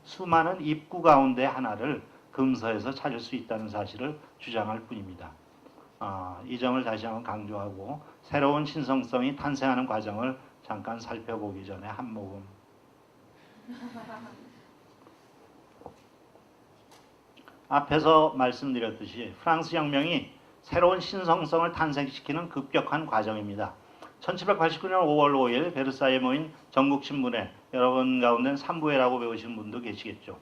수많은 입구 가운데 하나를 금서에서 찾을 수 있다는 사실을 주장할 뿐입니다. 이 점을 다시 한번 강조하고 새로운 신성성이 탄생하는 과정을 잠깐 살펴보기 전에 한 모금. 앞에서 말씀드렸듯이 프랑스 혁명이 새로운 신성성을 탄생시키는 급격한 과정입니다. 1789년 5월 5일 베르사유에 모인 전국신문회, 여러분 가운데 삼부회라고 배우신 분도 계시겠죠.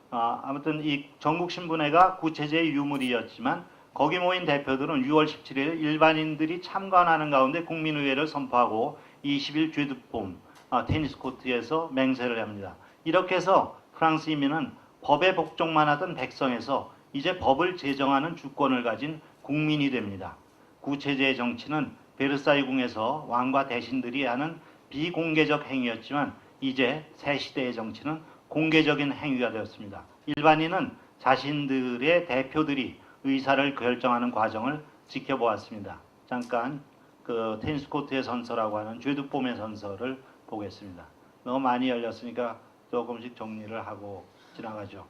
아무튼 이 전국신문회가 구체제의 유물이었지만 거기 모인 대표들은 6월 17일 일반인들이 참관하는 가운데 국민의회를 선포하고 20일 쥐드폼 테니스 코트에서 맹세를 합니다. 이렇게 해서 프랑스 인민은 법에 복종만 하던 백성에서 이제 법을 제정하는 주권을 가진 국민이 됩니다. 구체제의 정치는 베르사유 궁에서 왕과 대신들이 하는 비공개적 행위였지만 이제 새 시대의 정치는 공개적인 행위가 되었습니다. 일반인은 자신들의 대표들이 의사를 결정하는 과정을 지켜보았습니다. 잠깐 그 테니스 코트의 선서라고 하는 쥐드폼의 선서를 보겠습니다. 너무 많이 열렸으니까 조금씩 정리를 하고 지나가죠.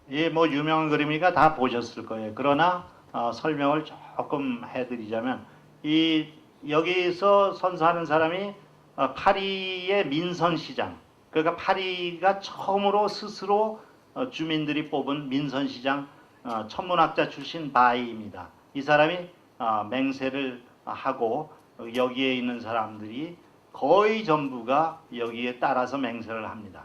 이 뭐 유명한 그림이니까 다 보셨을 거예요. 그러나 설명을 조금 해드리자면 여기서 선서하는 사람이 파리의 민선시장, 그러니까 파리가 처음으로 스스로 주민들이 뽑은 민선시장 천문학자 출신 바이입니다. 이 사람이 맹세를 하고 여기에 있는 사람들이 거의 전부가 여기에 따라서 맹세를 합니다.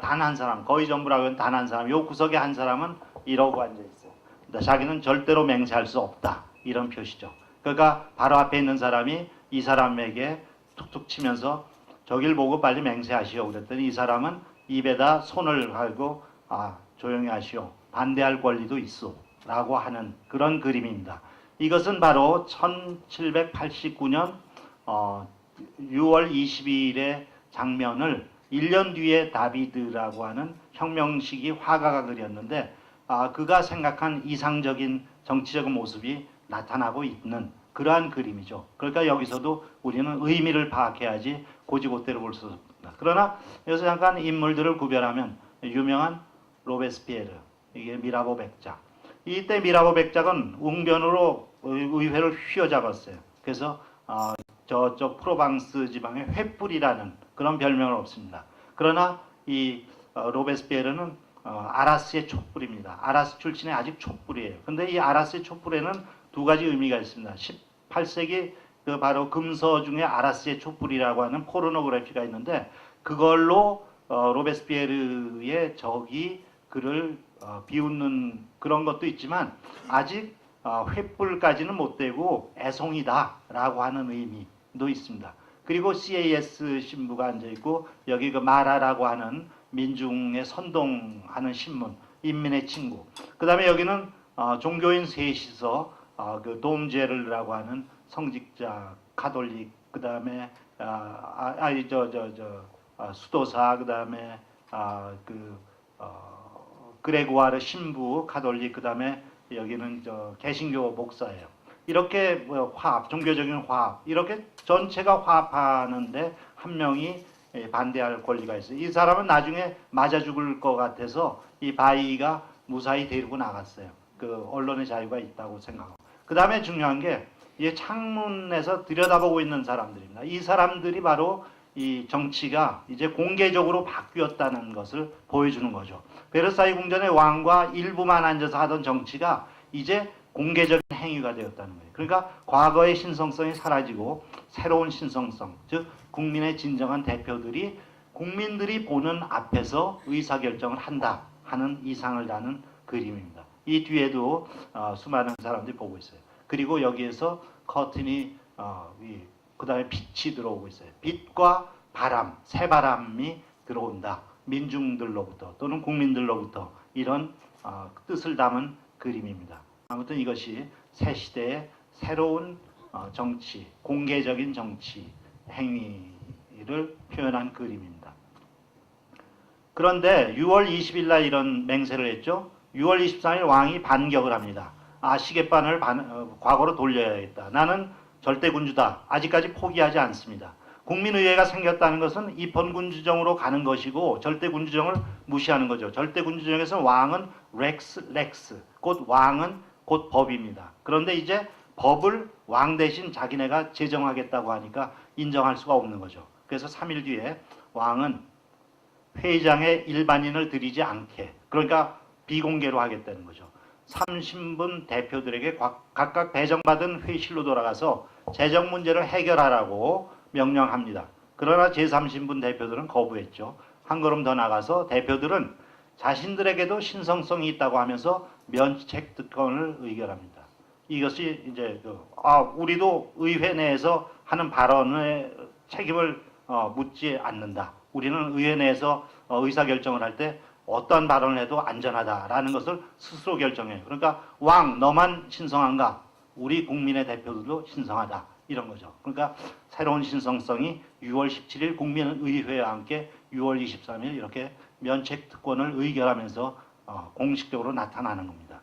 단 한 사람, 거의 전부라고 하면 단 한 사람, 요 구석에 한 사람은 이러고 앉아있어요. 자기는 절대로 맹세할 수 없다, 이런 표시죠. 그러니까 바로 앞에 있는 사람이 이 사람에게 툭툭 치면서 저길 보고 빨리 맹세하시오 그랬더니 이 사람은 입에다 손을 걸고 조용히 하시오, 반대할 권리도 있어 라고 하는 그런 그림입니다. 이것은 바로 1789년 6월 22일의 장면을 1년 뒤에 다비드라고 하는 혁명시기 화가가 그렸는데 그가 생각한 이상적인 정치적 모습이 나타나고 있는 그러한 그림이죠. 그러니까 여기서도 우리는 의미를 파악해야지 고지고대로 볼 수 없습니다. 그러나 여기서 잠깐 인물들을 구별하면 유명한 로베스피에르, 이게 미라보 백작. 이때 미라보 백작은 웅변으로 의회를 휘어잡았어요. 그래서 저쪽 프로방스 지방의 횃불이라는 그런 별명을 얻습니다. 그러나 이 로베스피에르는 아라스의 촛불입니다. 아라스 출신의 아직 촛불이에요. 근데 이 아라스의 촛불에는 두 가지 의미가 있습니다. 18세기 바로 금서 중에 아라스의 촛불이라고 하는 포르노그래피가 있는데 그걸로 로베스피에르의 적이 그를 비웃는 그런 것도 있지만 아직 횃불까지는 못 되고 애송이다라고 하는 의미도 있습니다. 그리고 CAS 신부가 앉아있고 여기 그 마라라고 하는 민중에 선동하는 신문, 인민의 친구. 그 다음에 여기는 종교인 셋이서 그 돔제르라고 하는 성직자 가톨릭, 그 다음에 수도사, 그 다음에 그레고아르 신부 가톨릭, 그 다음에 여기는 개신교 목사예요. 이렇게 화합, 종교적인 화합, 이렇게 전체가 화합하는데 한 명이 반대할 권리가 있어요. 이 사람은 나중에 맞아 죽을 것 같아서 이 바이가 무사히 데리고 나갔어요. 그 언론의 자유가 있다고 생각하고. 그 다음에 중요한 게 이 창문에서 들여다보고 있는 사람들입니다. 이 사람들이 바로 이 정치가 이제 공개적으로 바뀌었다는 것을 보여주는 거죠. 베르사유 궁전의 왕과 일부만 앉아서 하던 정치가 이제 공개적인 행위가 되었다는 거예요. 그러니까 과거의 신성성이 사라지고 새로운 신성성, 즉 국민의 진정한 대표들이 국민들이 보는 앞에서 의사결정을 한다 하는 이상을 다는 그림입니다. 이 뒤에도 수많은 사람들이 보고 있어요. 그리고 여기에서 커튼이 그 다음에 빛이 들어오고 있어요. 빛과 바람, 새바람이 들어온다. 민중들로부터 또는 국민들로부터 이런 뜻을 담은 그림입니다. 아무튼 이것이 새 시대의 새로운 정치, 공개적인 정치 행위를 표현한 그림입니다. 그런데 6월 20일 날 이런 맹세를 했죠. 6월 23일 왕이 반격을 합니다. 시계반을 과거로 돌려야겠다. 나는 절대군주다. 아직까지 포기하지 않습니다. 국민의회가 생겼다는 것은 입헌군주정으로 가는 것이고 절대군주정을 무시하는 거죠. 절대군주정에서 왕은 렉스, 곧 왕은 곧 법입니다. 그런데 이제 법을 왕 대신 자기네가 제정하겠다고 하니까 인정할 수가 없는 거죠. 그래서 3일 뒤에 왕은 회의장에 일반인을 들이지 않게, 그러니까 비공개로 하겠다는 거죠. 30분 대표들에게 각각 배정받은 회의실로 돌아가서 재정 문제를 해결하라고 명령합니다. 그러나 제30분 대표들은 거부했죠. 한 걸음 더 나가서 대표들은 자신들에게도 신성성이 있다고 하면서 면책 특권을 의결합니다. 이것이 이제 우리도 의회 내에서 하는 발언의 책임을 묻지 않는다. 우리는 의회 내에서 의사결정을 할 때 어떤 발언을 해도 안전하다라는 것을 스스로 결정해요. 그러니까 왕 너만 신성한가? 우리 국민의 대표들도 신성하다. 이런 거죠. 그러니까 새로운 신성성이 6월 17일 국민의회와 함께 6월 23일 이렇게 면책특권을 의결하면서 공식적으로 나타나는 겁니다.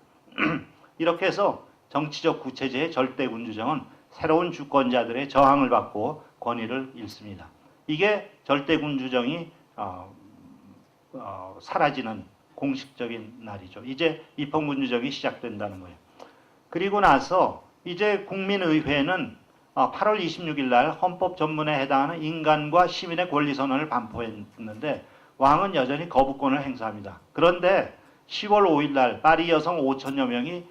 이렇게 해서 정치적 구체제의 절대군주정은 새로운 주권자들의 저항을 받고 권위를 잃습니다. 이게 절대군주정이 사라지는 공식적인 날이죠. 이제 입헌군주정이 시작된다는 거예요. 그리고 나서 이제 국민의회는 8월 26일 날 헌법 전문에 해당하는 인간과 시민의 권리선언을 반포했는데 왕은 여전히 거부권을 행사합니다. 그런데 10월 5일 날 파리 여성 5천여 명이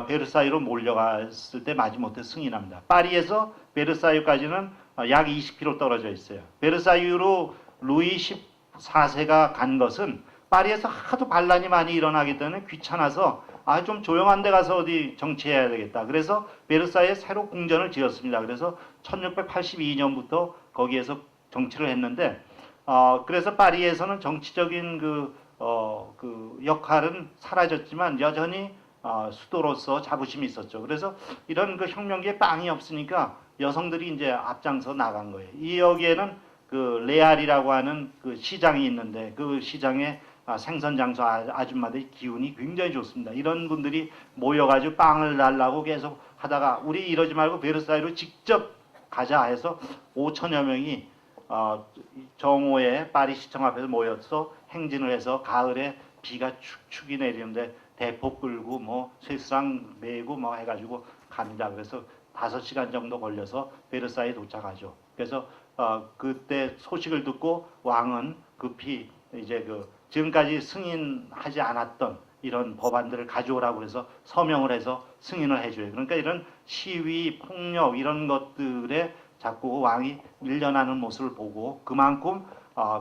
베르사유로 몰려갔을 때 마지못해 승인합니다. 파리에서 베르사유까지는 약 20km 떨어져 있어요. 베르사유로 루이 14세가 간 것은 파리에서 하도 반란이 많이 일어나기 때문에 귀찮아서 좀 조용한 데 가서 어디 정치해야 되겠다. 그래서 베르사유에 새로 궁전을 지었습니다. 그래서 1682년부터 거기에서 정치를 했는데 그래서 파리에서는 정치적인 그 역할은 사라졌지만 여전히 수도로서 자부심이 있었죠. 그래서 이런 그 혁명기에 빵이 없으니까 여성들이 이제 앞장서 나간 거예요. 이 여기에는 그 레알이라고 하는 그 시장이 있는데 그 시장에 생선 장소 아줌마들의 기운이 굉장히 좋습니다. 이런 분들이 모여가지고 빵을 달라고 계속 하다가 우리 이러지 말고 베르사유로 직접 가자 해서 5천여 명이 정오에 파리 시청 앞에서 모여서 행진을 해서 가을에 비가 축축이 내리는데 대포 끌고 뭐 쇠상 메고 뭐 해가지고 갑니다. 그래서 5시간 정도 걸려서 베르사유에 도착하죠. 그래서 그때 소식을 듣고 왕은 급히 이제 지금까지 승인하지 않았던 이런 법안들을 가져오라고 해서 서명을 해서 승인을 해줘요. 그러니까 이런 시위, 폭력 이런 것들에 자꾸 왕이 밀려나는 모습을 보고 그만큼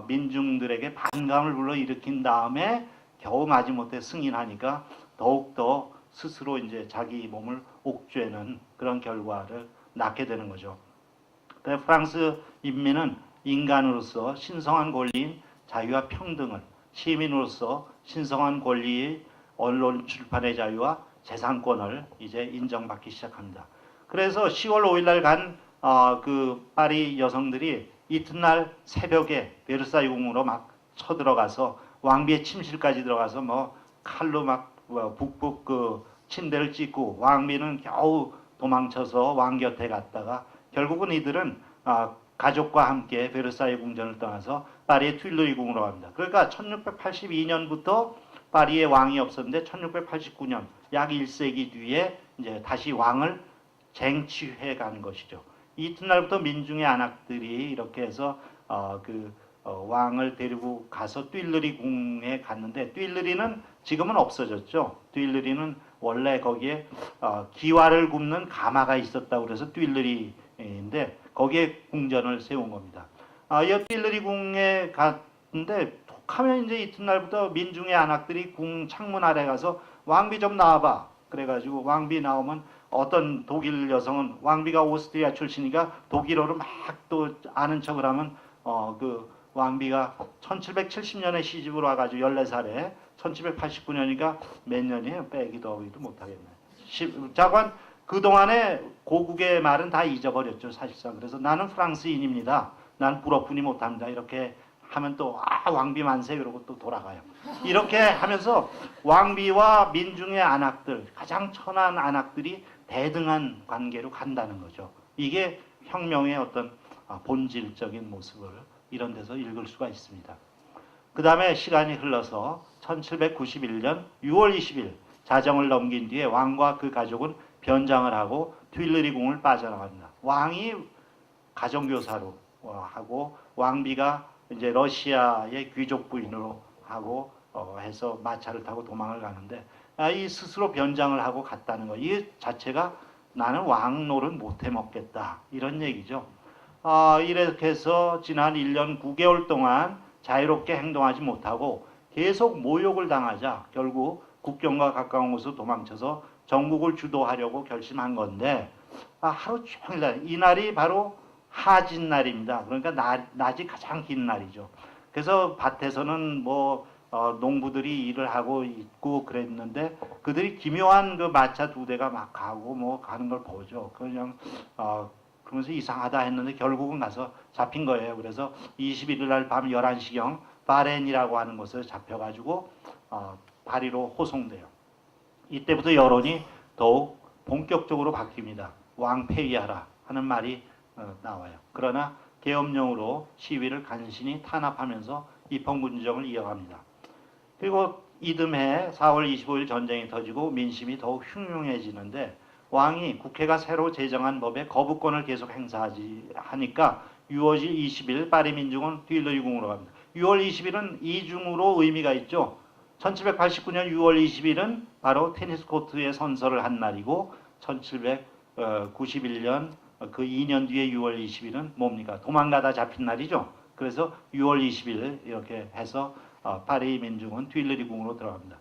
민중들에게 반감을 불러일으킨 다음에 겨우 마지못해 승인하니까 더욱더 스스로 이제 자기 몸을 옥죄는 그런 결과를 낳게 되는 거죠. 프랑스 인민은 인간으로서 신성한 권리인 자유와 평등을, 시민으로서 신성한 권리의 언론 출판의 자유와 재산권을 이제 인정받기 시작합니다. 그래서 10월 5일 날 간 그 파리 여성들이 이튿날 새벽에 베르사유 궁으로 막 쳐들어가서 왕비의 침실까지 들어가서 뭐 칼로 막 북북 그 침대를 찢고 왕비는 겨우 도망쳐서 왕 곁에 갔다가 결국은 이들은 가족과 함께 베르사유 궁전을 떠나서 파리의 튠르리 궁으로 갑니다. 그러니까 1682년부터 파리에 왕이 없었는데 1689년 약 1세기 뒤에 이제 다시 왕을 쟁취해 간 것이죠. 이튿날부터 민중의 안악들이 이렇게 해서 왕을 데리고 가서 튠르리 궁에 갔는데 튠르리는 지금은 없어졌죠. 튠르리는 원래 거기에 기와를 굽는 가마가 있었다고 그래서 튠르리인데 거기에 궁전을 세운 겁니다. 이 튠르리 궁에 갔는데 톡하면 이제 이튿날부터 민중의 안악들이 궁 창문 아래 가서 왕비 좀 나와봐. 그래가지고 왕비 나오면 어떤 독일 여성은 왕비가 오스트리아 출신이니까 독일어를 막 또 아는 척을 하면 그 왕비가 1770년에 시집으로 와가지고 14살에 1789년이니까 몇 년이에요? 빼기도 하기도 못하겠네. 자관 그동안에 고국의 말은 다 잊어버렸죠. 사실상. 그래서 나는 프랑스인입니다. 난 불어뿐이 못합니다. 이렇게 하면 또 왕비 만세 그러고 또 돌아가요. 이렇게 하면서 왕비와 민중의 안악들 가장 천한 안악들이 대등한 관계로 간다는 거죠. 이게 혁명의 어떤 본질적인 모습을 이런 데서 읽을 수가 있습니다. 그 다음에 시간이 흘러서 1791년 6월 20일 자정을 넘긴 뒤에 왕과 그 가족은 변장을 하고 튠르리 궁을 빠져나갑니다. 왕이 가정교사로 하고 왕비가 이제 러시아의 귀족 부인으로 하고 해서 마차를 타고 도망을 가는데 이 스스로 변장을 하고 갔다는 거, 이 자체가 나는 왕 노릇 못 해먹겠다 이런 얘기죠. 이렇게 해서 지난 1년 9개월 동안 자유롭게 행동하지 못하고 계속 모욕을 당하자 결국 국경과 가까운 곳으로 도망쳐서 전국을 주도하려고 결심한 건데 하루 종일 이날이 바로 하진 날입니다. 그러니까 낮이 가장 긴 날이죠. 그래서 밭에서는 농부들이 일을 하고 있고 그랬는데 그들이 기묘한 그 마차 2대가 막 가고 가는 걸 보죠. 그냥 그러면서 이상하다 했는데 결국은 가서 잡힌 거예요. 그래서 21일 날 밤 11시경 바렌이라고 하는 곳에 잡혀가지고 파리로 호송돼요. 이때부터 여론이 더욱 본격적으로 바뀝니다. 왕 폐위하라 하는 말이 나와요. 그러나 계엄령으로 시위를 간신히 탄압하면서 입헌군정을 이어갑니다. 그리고 이듬해 4월 25일 전쟁이 터지고 민심이 더욱 흉흉해지는데 왕이 국회가 새로 제정한 법에 거부권을 계속 하니까 6월 20일 파리 민중은 튠르리 궁으로 갑니다. 6월 20일은 이중으로 의미가 있죠. 1789년 6월 20일은 바로 테니스 코트에 선서를 한 날이고 1791년 그 2년 뒤에 6월 20일은 뭡니까? 도망가다 잡힌 날이죠. 그래서 6월 20일 이렇게 해서 파리 민중은 튠르리 궁으로 들어갑니다.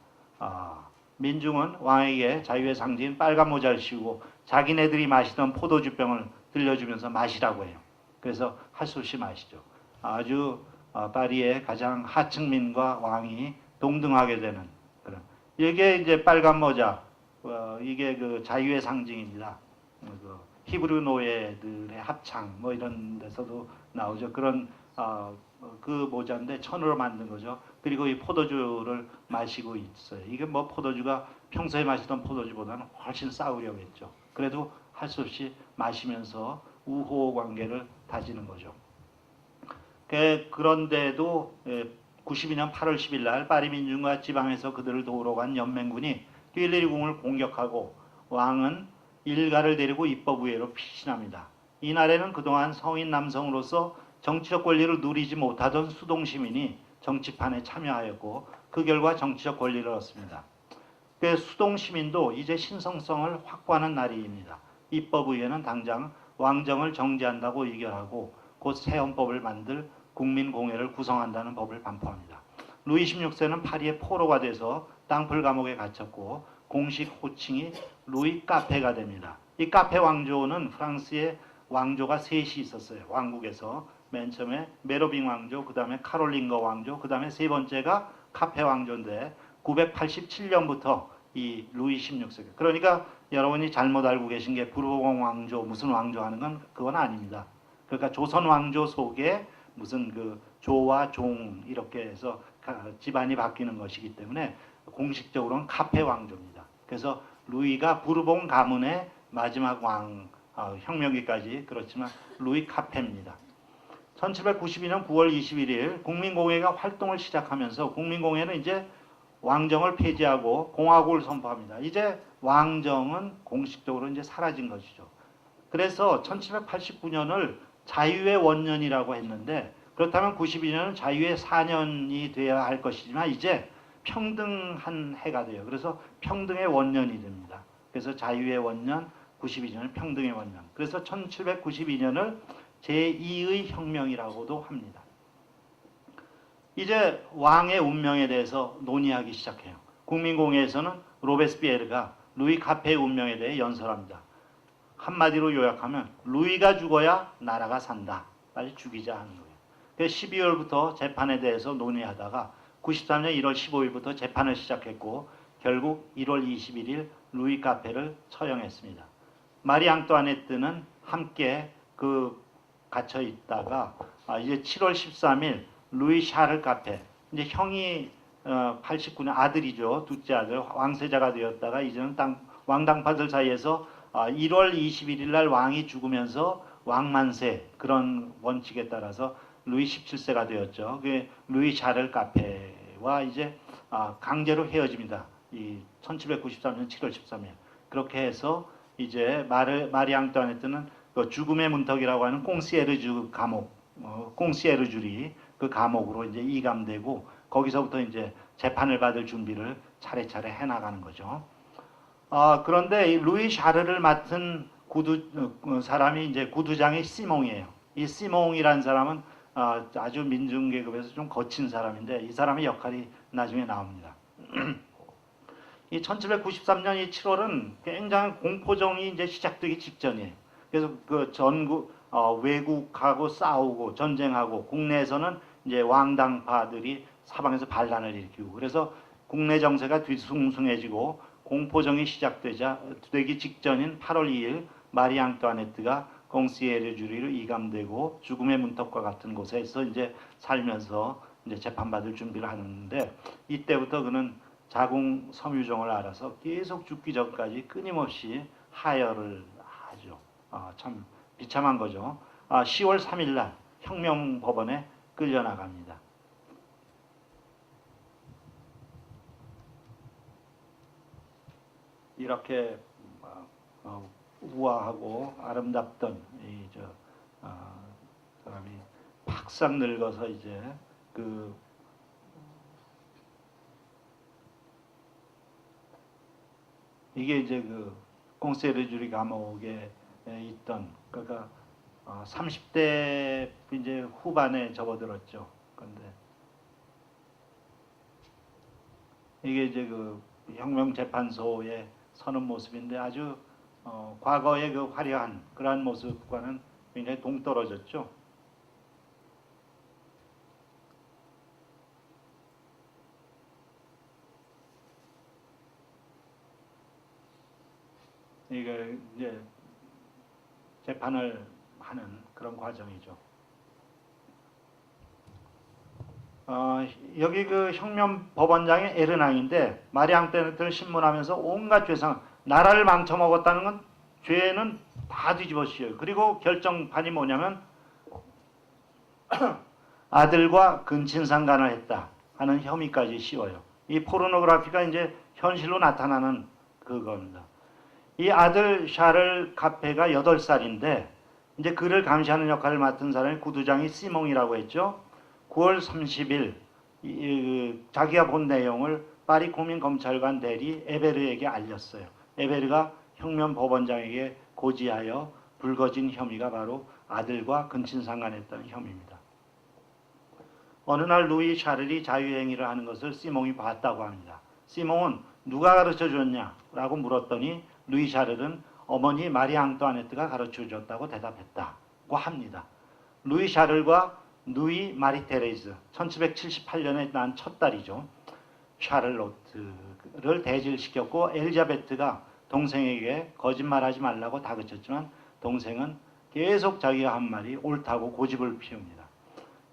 민중은 왕에게 자유의 상징인 빨간 모자를 씌우고 자기네들이 마시던 포도주병을 들려주면서 마시라고 해요. 그래서 할 수 없이 마시죠. 아주 파리의 가장 하층민과 왕이 동등하게 되는 그런. 이게 이제 빨간 모자, 이게 그 자유의 상징입니다. 히브리 노예들의 합창 이런 데서도 나오죠. 그런 그 모자인데 천으로 만든 거죠. 그리고 이 포도주를 마시고 있어요. 이게 포도주가 평소에 마시던 포도주보다는 훨씬 싸우려겠죠. 그래도 할 수 없이 마시면서 우호 관계를 다지는 거죠. 그런데도 92년 8월 10일 날 파리 민중과 지방에서 그들을 도우러 간 연맹군이 튠르리 궁을 공격하고 왕은 일가를 데리고 입법의회로 피신합니다. 이날에는 그동안 성인 남성으로서 정치적 권리를 누리지 못하던 수동 시민이 정치판에 참여하였고 그 결과 정치적 권리를 얻습니다. 그 수동 시민도 이제 신성성을 확보하는 날입니다. 입법의회는 당장 왕정을 정지한다고 의결하고 곧 새 헌법을 만들 국민공회를 구성한다는 법을 반포합니다. 루이 16세는 파리의 포로가 돼서 땅풀 감옥에 갇혔고 공식 호칭이 루이 카페가 됩니다. 이 카페 왕조는 프랑스의 왕조가 셋이 있었어요. 왕국에서 맨 처음에 메로빙 왕조, 그 다음에 카롤링거 왕조, 그 다음에 세 번째가 카페 왕조인데 987년부터 이 루이 16세. 그러니까 여러분이 잘못 알고 계신 게 부르봉 왕조 무슨 왕조 하는 건 그건 아닙니다. 그러니까 조선 왕조 속에 무슨 그 조와 종 이렇게 해서 집안이 바뀌는 것이기 때문에 공식적으로는 카페 왕조입니다. 그래서 루이가 부르봉 가문의 마지막 왕, 혁명기까지 그렇지만 루이 카페입니다. 1792년 9월 21일 국민공회가 활동을 시작하면서 국민공회는 이제 왕정을 폐지하고 공화국을 선포합니다. 이제 왕정은 공식적으로 이제 사라진 것이죠. 그래서 1789년을 자유의 원년이라고 했는데 그렇다면 92년은 자유의 4년이 되어야 할 것이지만 이제 평등한 해가 돼요. 그래서 평등의 원년이 됩니다. 그래서 자유의 원년, 92년은 평등의 원년. 그래서 1792년을 제2의 혁명이라고도 합니다. 이제 왕의 운명에 대해서 논의하기 시작해요. 국민공회에서는 로베스피에르가 루이 카페의 운명에 대해 연설합니다. 한마디로 요약하면 루이가 죽어야 나라가 산다. 빨리 죽이자 하는 거예요. 그래서 12월부터 재판에 대해서 논의하다가 93년 1월 15일부터 재판을 시작했고 결국 1월 21일 루이 카페를 처형했습니다. 마리 앙뚜아네트는 함께 갇혀 있다가 이제 7월 13일 루이 샤를 카페, 이제 형이 89년 아들이죠. 둘째 아들 왕세자가 되었다가 이제는 왕당파들 사이에서 1월 21일 날 왕이 죽으면서 왕만세 그런 원칙에 따라서 루이 17세가 되었죠. 그 루이 샤를 카페와 이제 강제로 헤어집니다. 이 1793년 7월 13일 그렇게 해서 이제 마리 앙뚜아네트는 그 죽음의 문턱이라고 하는 꽁시에르주 감옥, 꽁시에르주리 그 감옥으로 이제 이감되고 거기서부터 이제 재판을 받을 준비를 차례차례 해나가는 거죠. 그런데 이 루이 샤르를 맡은 사람이 이제 구두장의 시몽이에요. 이 시몽이라는 사람은 아주 민중계급에서 좀 거친 사람인데 이 사람의 역할이 나중에 나옵니다. 이 1793년 이 7월은 굉장히 공포정이 이제 시작되기 직전이에요. 그래서 그 외국하고 싸우고 전쟁하고 국내에서는 이제 왕당파들이 사방에서 반란을 일으키고 그래서 국내 정세가 뒤숭숭해지고 공포정이 시작되기 직전인 8월 2일 마리 앙뚜아네트가 꽁시에르주리로 이감되고 죽음의 문턱과 같은 곳에서 이제 살면서 이제 재판받을 준비를 하는데 이때부터 그는 자궁 섬유종을 알아서 계속 죽기 전까지 끊임없이 하혈을 하죠. 참 비참한 거죠. 10월 3일 날 혁명법원에 끌려나갑니다. 이렇게 우아하고 아름답던 이 사람이 팍싹 늙어서 이제 이게 이제 그 꽁세르주리 감옥에 있던 그러니까 30대 이제 후반에 접어들었죠. 그런데 이게 이제 그 혁명재판소에 서는 모습인데 아주 과거의 그 화려한 그러한 모습과는 굉장히 동떨어졌죠. 이게 이제 재판을 하는 그런 과정이죠. 여기 그 혁명법원장의 에르낭인데 마리 앙뚜아네트를 신문하면서 온갖 죄상 나라를 망쳐먹었다는 건 죄는 다 뒤집어 씌워요. 그리고 결정판이 뭐냐면 아들과 근친상간을 했다 하는 혐의까지 씌워요. 이 포르노그래피가 이제 현실로 나타나는 그겁니다. 이 아들 샤를 카페가 8살인데 이제 그를 감시하는 역할을 맡은 사람이 구두장이 시몽이라고 했죠. 9월 30일 자기가 본 내용을 파리 고민검찰관 대리 에베르에게 알렸어요. 에베르가 혁명법원장에게 고지하여 불거진 혐의가 바로 아들과 근친상간했다는 혐의입니다. 어느 날 루이 샤를이 자유행위를 하는 것을 시몽이 봤다고 합니다. 시몽은 누가 가르쳐줬냐라고 물었더니 루이 샤를은 어머니 마리 앙뚜아네트가 가르쳐줬다고 대답했다고 합니다. 루이 샤를과 누이 마리 테레즈 1778년에 난 첫 딸이죠. 샤를로트를 대질시켰고 엘리자베트가 동생에게 거짓말하지 말라고 다그쳤지만 동생은 계속 자기가 한 말이 옳다고 고집을 피웁니다.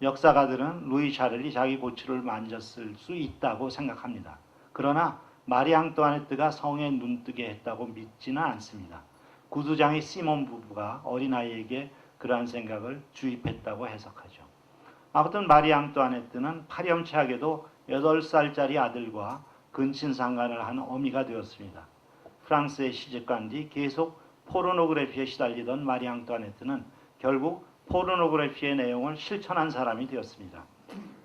역사가들은 루이 샤를이 자기 고추를 만졌을 수 있다고 생각합니다. 그러나 마리 앙뚜아네트가 성에 눈뜨게 했다고 믿지는 않습니다. 구두장의 시몬 부부가 어린아이에게 그러한 생각을 주입했다고 해석하죠. 아무튼 마리 앙뚜아네트는 파렴치하게도 8살짜리 아들과 근친상간을 한 어미가 되었습니다. 프랑스에 시집간 뒤 계속 포르노그래피에 시달리던 마리 앙뚜아네트는 결국 포르노그래피의 내용을 실천한 사람이 되었습니다.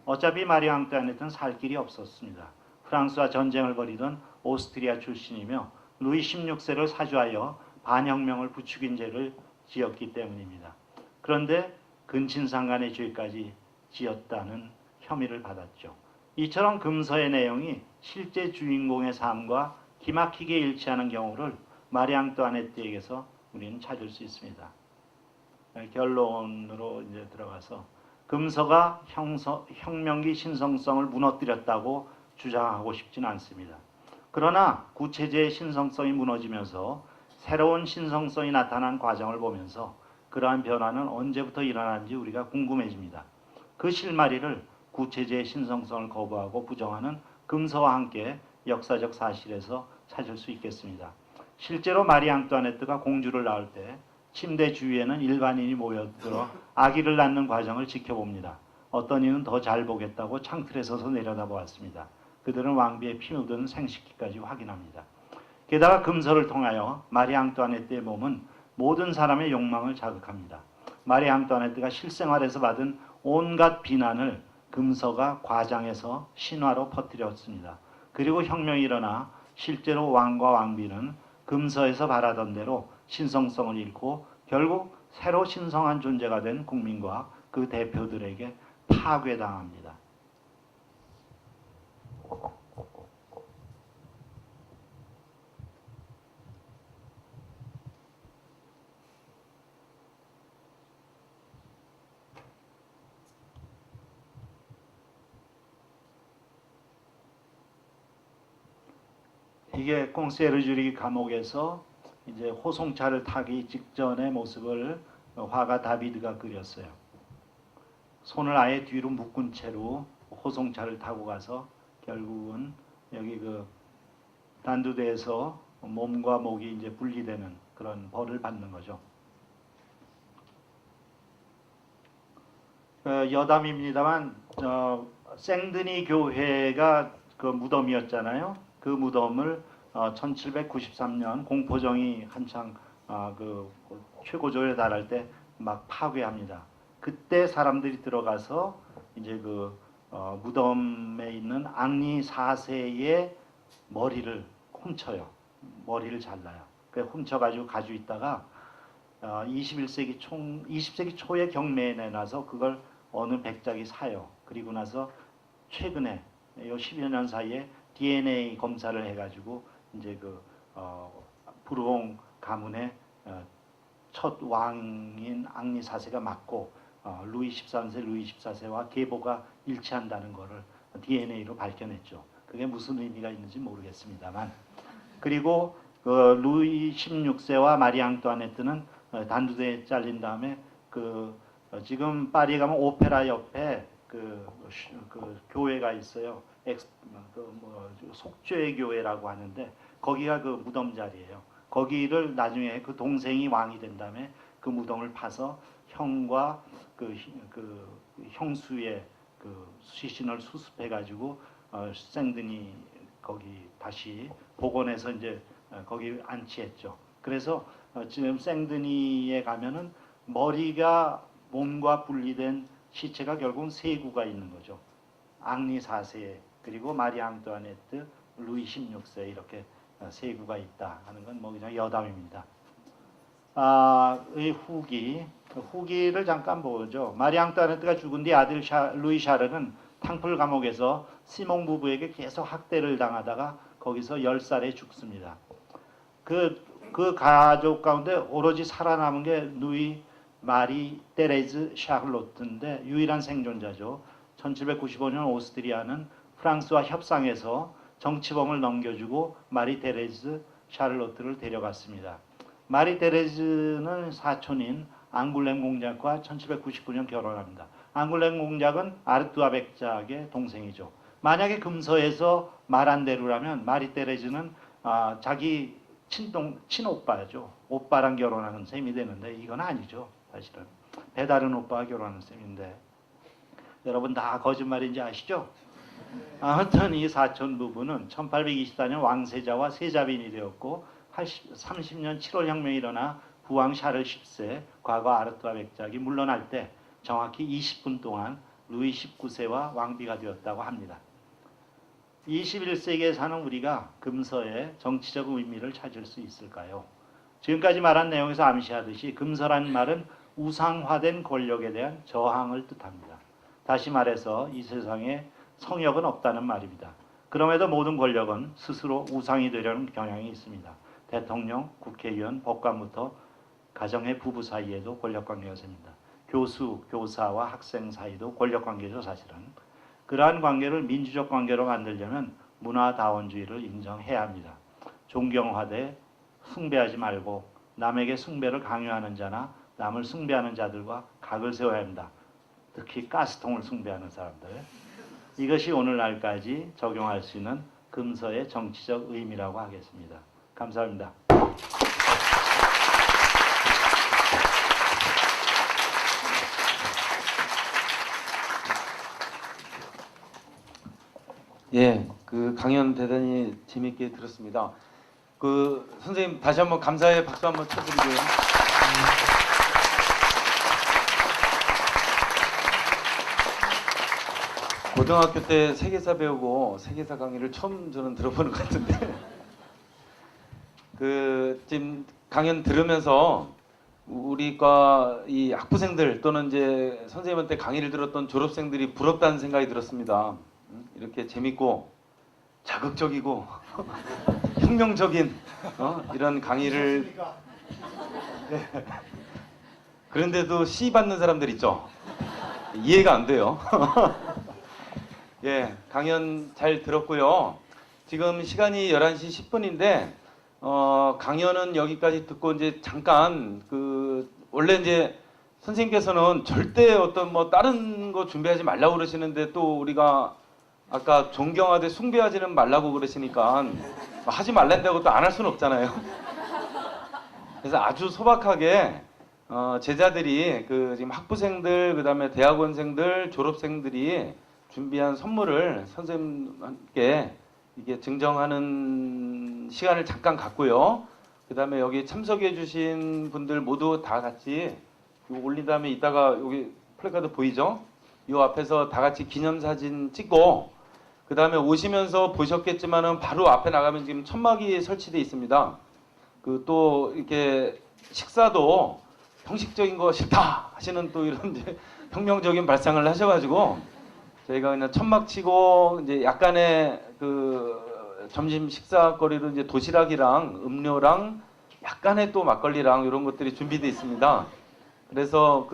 어차피 마리 앙뚜아네트는 살 길이 없었습니다. 프랑스와 전쟁을 벌이던 오스트리아 출신이며 루이 16세를 사주하여 반혁명을 부추긴 죄를 지었기 때문입니다. 그런데 근친상간의 죄까지 지었다는 혐의를 받았죠. 이처럼 금서의 내용이 실제 주인공의 삶과 기막히게 일치하는 경우를 마리 앙뚜아네트에게서 우리는 찾을 수 있습니다. 결론으로 이제 들어가서 금서가 혁명기 신성성을 무너뜨렸다고 주장하고 싶지는 않습니다. 그러나 구체제의 신성성이 무너지면서 새로운 신성성이 나타난 과정을 보면서 그러한 변화는 언제부터 일어났는지 우리가 궁금해집니다. 그 실마리를 구체제의 신성성을 거부하고 부정하는 금서와 함께 역사적 사실에서 찾을 수 있겠습니다. 실제로 마리 앙뚜아네트가 공주를 낳을 때 침대 주위에는 일반인이 모여들어 아기를 낳는 과정을 지켜봅니다. 어떤 이는 더 잘 보겠다고 창틀에 서서 내려다보았습니다. 그들은 왕비의 피 묻은 생식기까지 확인합니다. 게다가 금서를 통하여 마리 앙뚜아네트의 몸은 모든 사람의 욕망을 자극합니다. 마리 앙뚜아네트가 실생활에서 받은 온갖 비난을 금서가 과장해서 신화로 퍼뜨렸습니다. 그리고 혁명이 일어나 실제로 왕과 왕비는 금서에서 바라던 대로 신성성을 잃고 결국 새로 신성한 존재가 된 국민과 그 대표들에게 파괴당합니다. 이게 꽁세르주리 감옥에서 이제 호송차를 타기 직전의 모습을 화가 다비드가 그렸어요. 손을 아예 뒤로 묶은 채로 호송차를 타고 가서 결국은 여기 그 단두대에서 몸과 목이 이제 분리되는 그런 벌을 받는 거죠. 여담입니다만 생드니 교회가 그 무덤이었잖아요. 그 무덤을 1793년 공포정이 한창 그 최고조에 달할 때 막 파괴합니다. 그때 사람들이 들어가서 이제 그 무덤에 있는 앙리 4세의 머리를 훔쳐요. 머리를 잘라요. 그 훔쳐가지고 가지고 있다가 20세기 초에 경매에 내놔서 그걸 어느 백작이 사요. 그리고 나서 최근에 요 10여 년 사이에 DNA 검사를 해가지고 이제 그 부르옹 가문의 첫 왕인 앙리 4세가 맞고 루이 13세, 루이 14세와 계보가 일치한다는 것을 DNA로 밝혀냈죠. 그게 무슨 의미가 있는지 모르겠습니다만. 그리고 그 루이 16세와 마리 앙뚜아네트는 단두대에 잘린 다음에 지금 파리 가면 오페라 옆에 그 교회가 있어요. 속죄 교회라고 하는데 거기가 그 무덤 자리예요. 거기를 나중에 그 동생이 왕이 된 다음에 그 무덤을 파서 형과 그 형수의 그 시신을 수습해 가지고 생드니 거기 다시 복원해서 이제 거기 안치했죠. 그래서 지금 생드니에 가면은 머리가 몸과 분리된 시체가 결국은 세 구가 있는 거죠. 앙리 4세 그리고 마리 앙뚜아네트, 루이 16세 이렇게 세 구가 있다 하는 건 뭐 그냥 여담입니다. 의 후기를 잠깐 보죠. 마리 앙뚜아네트가 죽은 뒤 아들 루이 샤르는 탕플 감옥에서 시몽 부부에게 계속 학대를 당하다가 거기서 10살에 죽습니다. 그 가족 가운데 오로지 살아남은 게 루이 마리 테레즈 샤를로트인데 유일한 생존자죠. 1795년 오스트리아는 프랑스와 협상해서 정치범을 넘겨주고 마리 테레즈 샤를로트를 데려갔습니다. 마리 테레즈는 사촌인 앙굴렘 공작과 1799년 결혼합니다. 앙굴렘 공작은 아르투아 백작의 동생이죠. 만약에 금서에서 말한 대로라면 마리 테레즈는 자기 친오빠죠. 오빠랑 결혼하는 셈이 되는데 이건 아니죠. 사실은 배다른 오빠와 결혼하는 셈인데 여러분 다 거짓말인지 아시죠? 아무튼 이 사촌 부부는 1824년 왕세자와 세자빈이 되었고 30년 7월 혁명이 일어나 부왕 샤를 10세 과거 아르투아 백작이 물러날 때 정확히 20분 동안 루이 19세와 왕비가 되었다고 합니다. 21세기에 사는 우리가 금서의 정치적 의미를 찾을 수 있을까요? 지금까지 말한 내용에서 암시하듯이 금서란 말은 우상화된 권력에 대한 저항을 뜻합니다. 다시 말해서 이 세상에 성역은 없다는 말입니다. 그럼에도 모든 권력은 스스로 우상이 되려는 경향이 있습니다. 대통령, 국회의원, 법관부터 가정의 부부 사이에도 권력관계가 생깁니다. 교수, 교사와 학생 사이도 권력관계죠 사실은. 그러한 관계를 민주적 관계로 만들려면 문화다원주의를 인정해야 합니다. 존경하되 숭배하지 말고 남에게 숭배를 강요하는 자나 남을 숭배하는 자들과 각을 세워야 합니다. 특히 가스통을 숭배하는 사람들. 이것이 오늘날까지 적용할 수 있는 금서의 정치적 의미라고 하겠습니다. 감사합니다. 예, 그 강연 대단히 재미있게 들었습니다. 그 선생님 다시 한번 감사의 박수 한번 쳐드리고요. 고등학교 때 세계사 배우고 세계사 강의를 처음 저는 들어보는 것 같은데 그 지금 강연 들으면서 우리과 이 학부생들 또는 이제 선생님한테 강의를 들었던 졸업생들이 부럽다는 생각이 들었습니다. 이렇게 재밌고 자극적이고 혁명적인 이런 강의를 네. 그런데도 C 받는 사람들 있죠. 이해가 안 돼요. 예, 강연 잘 들었고요. 지금 시간이 11시 10분인데 강연은 여기까지 듣고 이제 잠깐 원래 이제 선생님께서는 절대 어떤 뭐 다른 거 준비하지 말라고 그러시는데 또 우리가 아까 존경하되 숭배하지는 말라고 그러시니까 하지 말란다고 또 안 할 수는 없잖아요. 그래서 아주 소박하게 제자들이 지금 학부생들 그다음에 대학원생들 졸업생들이 준비한 선물을 선생님께 이게 증정하는 시간을 잠깐 갖고요. 그다음에 여기 참석해 주신 분들 모두 다 같이 올린 다음에 이따가 여기 플래카드 보이죠? 이 앞에서 다 같이 기념사진 찍고 그 다음에 오시면서 보셨겠지만은 바로 앞에 나가면 지금 천막이 설치되어 있습니다. 또 이렇게 식사도 형식적인 거 싫다 하시는 또 이런 이제 혁명적인 발상을 하셔가지고 저희가 그냥 천막 치고 이제 약간의 점심 식사거리로 이제 도시락이랑 음료랑 약간의 또 막걸리랑 이런 것들이 준비되어 있습니다. 그래서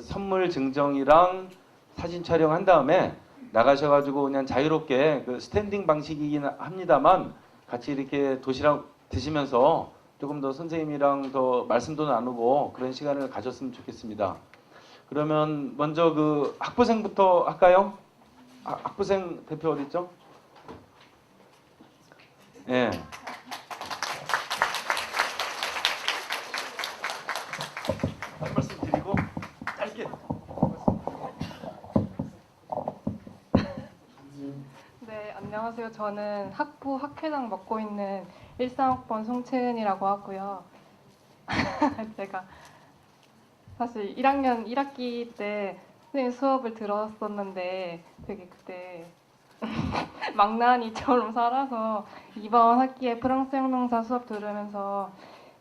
선물 증정이랑 사진 촬영한 다음에 나가셔가지고 그냥 자유롭게 스탠딩 방식이긴 합니다만 같이 이렇게 도시락 드시면서 조금 더 선생님이랑 더 말씀도 나누고 그런 시간을 가졌으면 좋겠습니다. 그러면 먼저 학부생부터 할까요? 학부생 대표 어디 있죠? 예. 말씀드리고 짧게. 네, 안녕하세요. 저는 학부 학회장 맡고 있는 13학번 송채은이라고 하고요. 제가 사실 1학년 1학기 때 선생님 수업을 들었었는데 되게 그때 망나니처럼 살아서 이번 학기에 프랑스 혁명사 수업 들으면서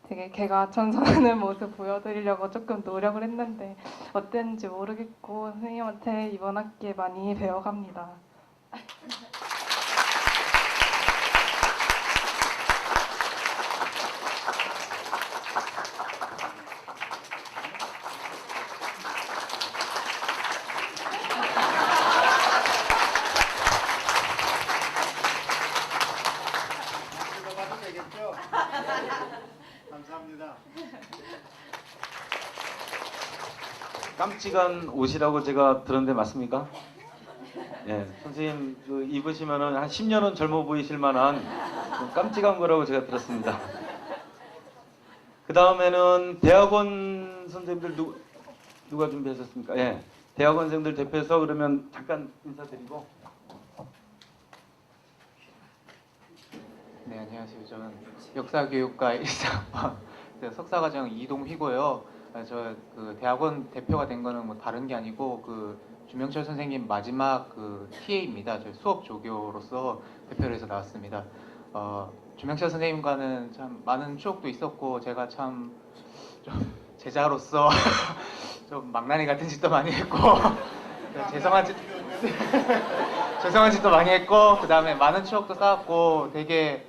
되게 개가 전선하는 모습 보여드리려고 조금 노력을 했는데 어땠는지 모르겠고 선생님한테 이번 학기에 많이 배워갑니다. 들어가도 되겠죠? 감사합니다. 깜찍한 옷이라고 제가 들었는데 맞습니까? 예, 선생님 입으시면은 한 10년은 젊어 보이실 만한 깜찍한 거라고 제가 들었습니다. 그 다음에는 대학원 선생님들 누가 준비하셨습니까? 예, 대학원생들 대표해서 그러면 잠깐 인사드리고. 네, 안녕하세요. 저는 역사교육과 1학번 석사과정 이동휘고요. 저 대학원 대표가 된 거는 뭐 다른 게 아니고 주명철 선생님 마지막 TA입니다. 저 수업 조교로서 대표를 해서 나왔습니다. 주명철 선생님과는 참 많은 추억도 있었고 제가 참 좀 제자로서 좀 망나니 같은 짓도 많이 했고 죄송한 짓도 많이 했고 그 다음에 많은 추억도 쌓았고 되게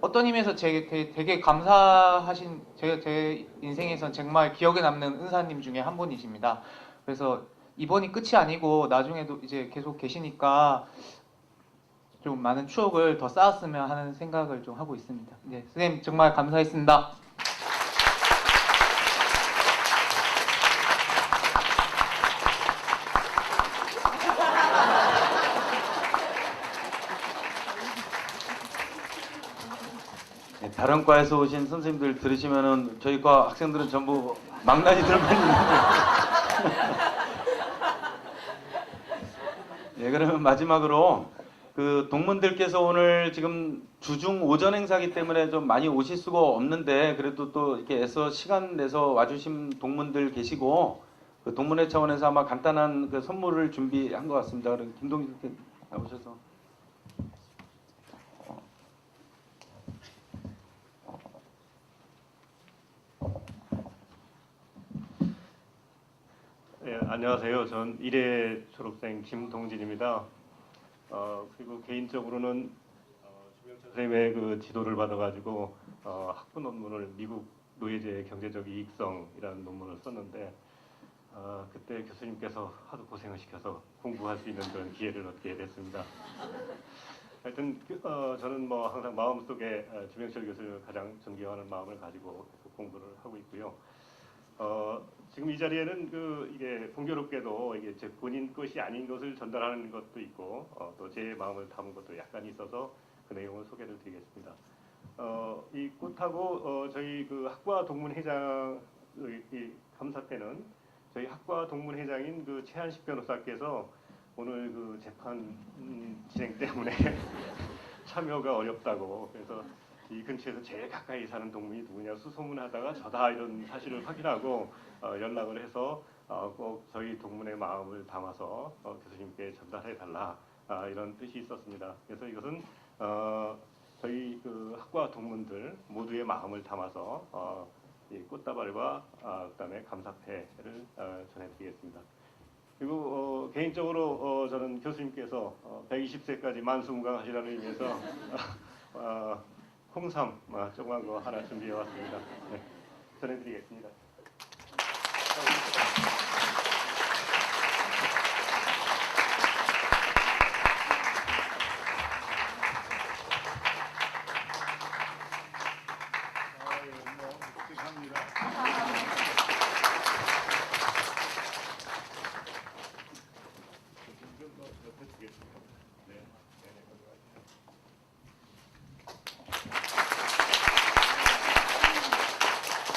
어떤 의미에서 되게 감사하신 제 인생에선 정말 기억에 남는 은사님 중에 한 분이십니다. 그래서 이번이 끝이 아니고 나중에도 이제 계속 계시니까 좀 많은 추억을 더 쌓았으면 하는 생각을 좀 하고 있습니다. 네, 선생님 정말 감사했습니다. 다른 과에서 오신 선생님들 들으시면은 저희 과 학생들은 전부 망나니들만 있는데. 네, 그러면 마지막으로 그 동문들께서 오늘 지금 주중 오전 행사기 때문에 좀 많이 오실 수가 없는데 그래도 또 이렇게 애써 시간 내서 와주신 동문들 계시고 그 동문회 차원에서 아마 간단한 그 선물을 준비한 것 같습니다. 그럼 김동희 선생님 나오셔서. 네, 안녕하세요. 전 1회 졸업생 김동진입니다. 그리고 개인적으로는 주명철 선생님의 그 지도를 받아가지고 학부 논문을 미국 노예제의 경제적 이익성이라는 논문을 썼는데 그때 교수님께서 하도 고생을 시켜서 공부할 수 있는 그런 기회를 얻게 됐습니다. 하여튼 저는 뭐 항상 마음속에 주명철 교수를 가장 존경하는 마음을 가지고 계속 공부를 하고 있고요. 지금 이 자리에는 이게 공교롭게도 이게 제 본인 것이 아닌 것을 전달하는 것도 있고 또 제 마음을 담은 것도 약간 있어서 그 내용을 소개를 드리겠습니다. 이 꽃하고 저희 그 학과 동문회장 이 감사 때는 저희 학과 동문회장인 그 최한식 변호사께서 오늘 그 재판 진행 때문에 참여가 어렵다고 그래서 이 근처에서 제일 가까이 사는 동문이 누구냐 수소문하다가 저다 이런 사실을 확인하고 연락을 해서 꼭 저희 동문의 마음을 담아서 교수님께 전달해 달라 이런 뜻이 있었습니다. 그래서 이것은 저희 그 학과 동문들 모두의 마음을 담아서 이 꽃다발과 그다음에 감사패를 전해드리겠습니다. 그리고 개인적으로 저는 교수님께서 120세까지 만수무강하시라는 의미에서 홍삼 조그만 거 하나 준비해 왔습니다. 네, 전해드리겠습니다.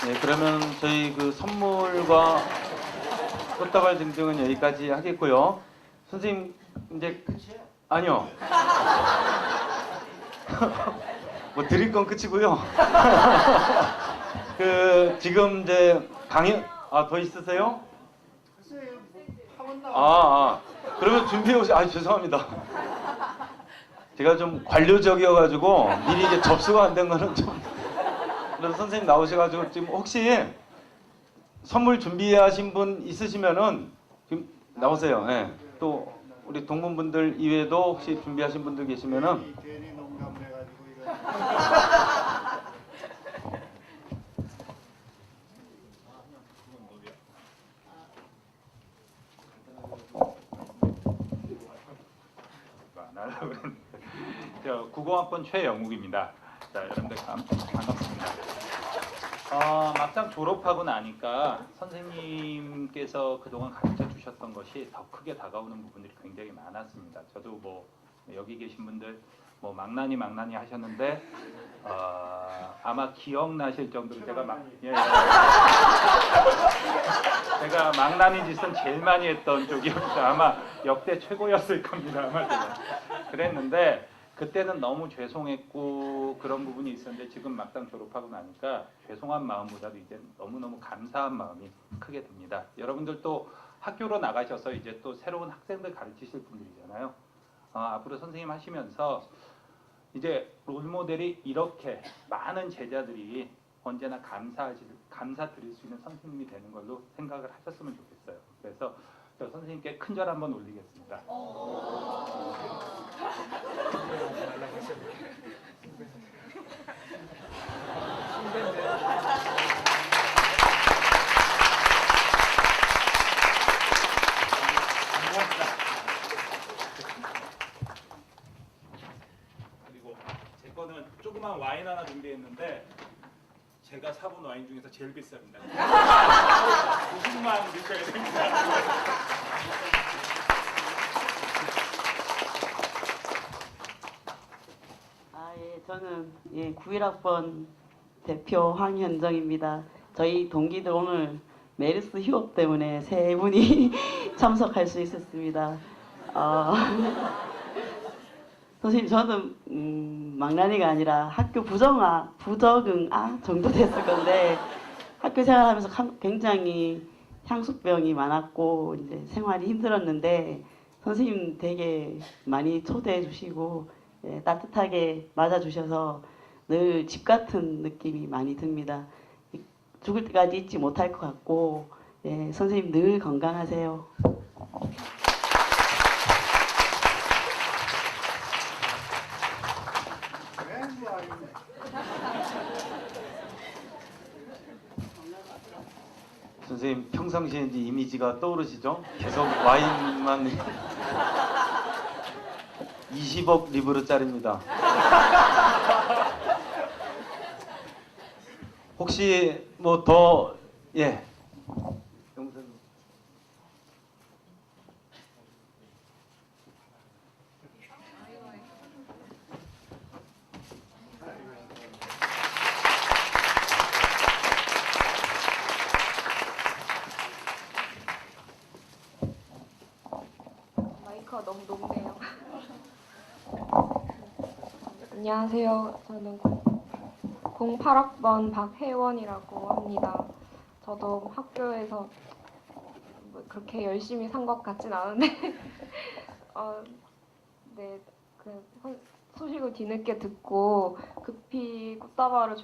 네, 그러면 저희 그 선물과 꽃다발 등등은 여기까지 하겠고요. 선생님 이제 아니요. 뭐 드릴 건 끝이고요. 그 지금 이제 강연 더 있으세요? 그러면 준비해 오시. 죄송합니다. 제가 좀 관료적이어가지고 미리 이제 접수가 안 된 거는 좀. 그래서 선생님 나오셔가지고 지금 혹시 선물 준비하신 분 있으시면은 지금 나오세요. 네. 또 우리 동문분들 이외에도 혹시 준비하신 분들 계시면은 괜히 농담을 해가지고 이거. 안 하려고 그랬는데. 저 국어학번 최영욱입니다. 자, 여러분들 반갑습니다. 막상 졸업하고 나니까 선생님께서 그동안 가르쳐 주셨던 것이 더 크게 다가오는 부분들이 굉장히 많았습니다. 저도 뭐 여기 계신 분들 뭐 망나니 하셨는데 아마 기억나실 정도로 제가 제가 망나니 짓은 제일 많이 했던 쪽이었죠. 아마 역대 최고였을 겁니다. 아마 제가 그랬는데 그때는 너무 죄송했고 그런 부분이 있었는데 지금 막상 졸업하고 나니까 죄송한 마음보다도 이제 너무너무 감사한 마음이 크게 듭니다. 여러분들 또 학교로 나가셔서 이제 또 새로운 학생들 가르치실 분들이잖아요. 앞으로 선생님 하시면서 이제 롤모델이 이렇게 많은 제자들이 언제나 감사 드릴 수 있는 선생님이 되는 걸로 생각을 하셨으면 좋겠어요. 그래서 저 선생님께 큰절 한번 올리겠습니다. 그리고 제 거는 조그만 와인 하나 준비했는데 제가 사본 와인 중에서 제일 비쌉니다. 90만 드셔야 됩니다. 저는 91학번 대표 황현정입니다. 저희 동기들 오늘 메르스 휴업 때문에 세 분이 참석할 수 있었습니다. 선생님 저는 망나니가 아니라 학교 부적응아 정도 됐을 건데 학교 생활하면서 굉장히 향수병이 많았고 이제 생활이 힘들었는데 선생님 되게 많이 초대해 주시고 따뜻하게 맞아 주셔서 늘 집 같은 느낌이 많이 듭니다. 죽을 때까지 잊지 못할 것 같고 선생님 늘 건강하세요. 선생님 평상시에 이제 이미지가 떠오르시죠? 계속 와인만 20억 리브르짜리입니다. 혹시 뭐 더 예. 영선. 마이크가 너무 높네요. 안녕하세요. 저는 08학번 박혜원이라고 합니다. 저도 학교에서 뭐 그렇게 열심히 산 것 같진 않은데 네, 소식을 뒤늦게 듣고 급히 꽃다발을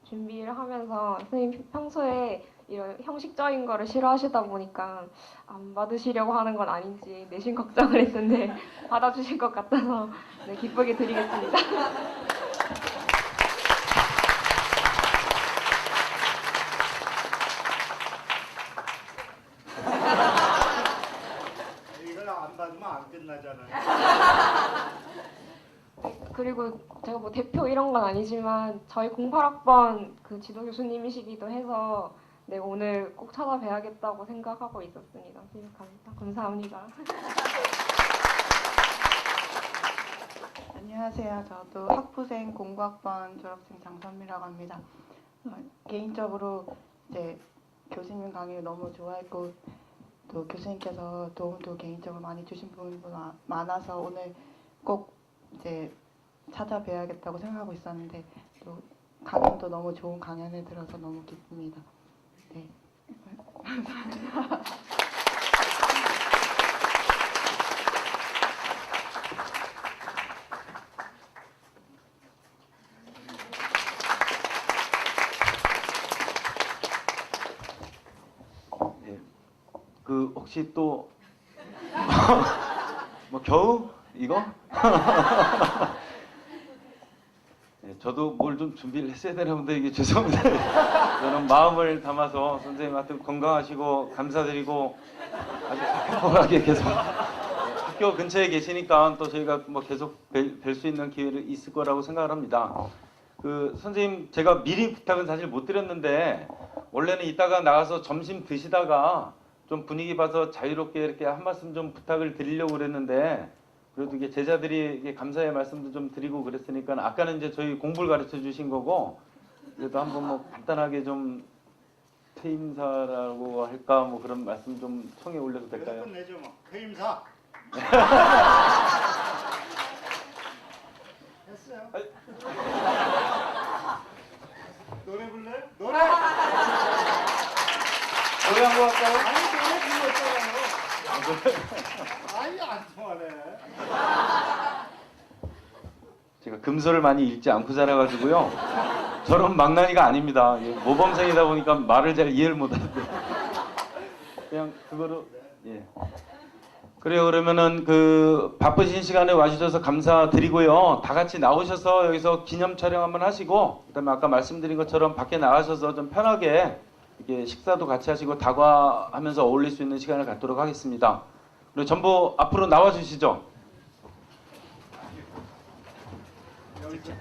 준비를 하면서 선생님 평소에 이런 형식적인 거를 싫어하시다 보니까 안 받으시려고 하는 건 아닌지 내심 걱정을 했는데 받아주실 것 같아서 네, 기쁘게 드리겠습니다. 이걸 안 받으면 안 끝나잖아요. 네, 그리고 제가 뭐 대표 이런 건 아니지만 저희 08학번 그 지도 교수님이시기도 해서 네, 오늘 꼭 찾아뵈야겠다고 생각하고 있었습니다. 선생님 감사합니다. 안녕하세요. 저도 학부생 공부학번 졸업생 장선미라고 합니다. 개인적으로 이제 교수님 강의를 너무 좋아했고 또 교수님께서 도움도 개인적으로 많이 주신 부분도 많아서 오늘 꼭 이제 찾아뵈야겠다고 생각하고 있었는데 또 강연도 너무 좋은 강연을 들어서 너무 기쁩니다. 네, 감사합니다. 예. 그 혹시 또 뭐 겨우 이거? 네, 저도 뭘 좀 준비를 했어야 되나 본데 이게 죄송합니다. 저는 마음을 담아서 선생님한테 건강하시고 감사드리고 아주 행복하게 계속 학교 근처에 계시니까 또 저희가 뭐 계속 뵐 수 있는 기회가 있을 거라고 생각을 합니다. 그 선생님 제가 미리 부탁은 사실 못 드렸는데 원래는 이따가 나가서 점심 드시다가 좀 분위기 봐서 자유롭게 이렇게 한 말씀 좀 부탁을 드리려고 그랬는데 그래도 이게 제자들이 이게 감사의 말씀도 좀 드리고 그랬으니까 아까는 이제 저희 공부를 가르쳐 주신 거고 그래도 한번 뭐 간단하게 좀 퇴임사라고 할까 뭐 그런 말씀 좀 청해 올려도 될까요? 끝내죠 뭐. 퇴임사. 했어요. 노래 불래? 노래. 노래 한거 할까요? 아니 노래 불렀잖아요. 아니 안 통하네. 제가 금서를 많이 읽지 않고 자라가지고요. 저런 망나니가 아닙니다. 모범생이다 보니까 말을 잘 이해를 못하는데 그냥 그거로 예. 그래요. 그러면은 그 바쁘신 시간에 와주셔서 감사드리고요. 다 같이 나오셔서 여기서 기념 촬영 한번 하시고 그다음에 아까 말씀드린 것처럼 밖에 나가셔서 좀 편하게 이렇게 식사도 같이 하시고 다과하면서 어울릴 수 있는 시간을 갖도록 하겠습니다. 그리고 전부 앞으로 나와 주시죠. 여기서